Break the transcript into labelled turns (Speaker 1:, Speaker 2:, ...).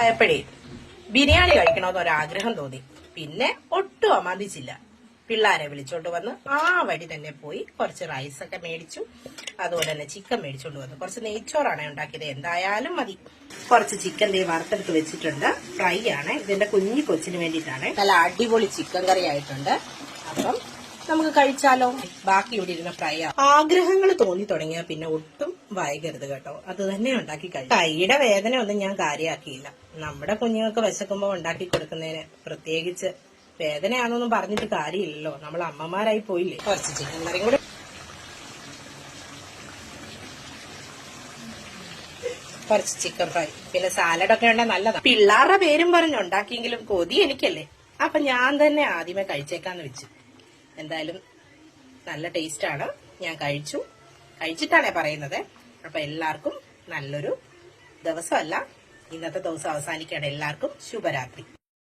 Speaker 1: ആയപ്പോഴേ ബിരിയാണി കഴിക്കണമെന്നൊരാഗ്രഹം തോന്നി. പിന്നെ ഒട്ടും അമർന്നിച്ചില്ല. പിള്ളേരെ വിളിച്ചോണ്ട് വന്ന് ആ വഴി തന്നെ പോയി കുറച്ച് റൈസൊക്കെ മേടിച്ചു. അതുപോലെ തന്നെ ചിക്കൻ മേടിച്ചോണ്ട് വന്നു. കുറച്ച് നെയ്ച്ചോറാണ് ഉണ്ടാക്കിയത്. എന്തായാലും മതി. കുറച്ച് ചിക്കൻ വറുത്തെടുത്ത് വെച്ചിട്ടുണ്ട്. ഫ്രൈ ആണ്. ഇതിന്റെ കുഞ്ഞു കൊച്ചിന് വേണ്ടിയിട്ടാണ്. നല്ല അടിപൊളി ചിക്കൻ കറി ആയിട്ടുണ്ട്. അപ്പം നമുക്ക് കഴിച്ചാലോ. ബാക്കി ഇവിടെ ഇരുന്ന ഫ്രൈ ആഗ്രഹങ്ങൾ തോന്നി തുടങ്ങിയാൽ പിന്നെ ഒട്ടും വൈകരുത് കേട്ടോ. അത് തന്നെ ഉണ്ടാക്കി കഴിക്കും. കൈയുടെ വേദന ഒന്നും ഞാൻ കാര്യമാക്കിയില്ല. നമ്മുടെ കുഞ്ഞുങ്ങൾക്ക് വിശക്കുമ്പോൾ ഉണ്ടാക്കി കൊടുക്കുന്നതിന് പ്രത്യേകിച്ച് വേദനയാണെന്നൊന്നും പറഞ്ഞിട്ട് കാര്യമില്ലല്ലോ. നമ്മൾ അമ്മമാരായി പോയില്ലേ. കുറച്ച് ചിക്കൻ കറിയും കൂടെ, കുറച്ച് ചിക്കൻ ഫ്രൈ, പിന്നെ സാലഡൊക്കെ ഉണ്ടെങ്കിൽ നല്ലതാണ്. പിള്ളേരുടെ പേരും പറഞ്ഞുണ്ടാക്കിയെങ്കിലും കൊതി എനിക്കല്ലേ. അപ്പൊ ഞാൻ തന്നെ ആദ്യമേ കഴിച്ചേക്കാന്ന് വെച്ചു. എന്തായാലും നല്ല ടേസ്റ്റാണ്. ഞാൻ കഴിച്ചിട്ടാണേ പറയുന്നത്. അപ്പൊ എല്ലാവർക്കും നല്ലൊരു ദിവസമല്ല, ഇന്നത്തെ ദിവസം അവസാനിക്കുകയാണ്. എല്ലാവർക്കും ശുഭരാത്രി.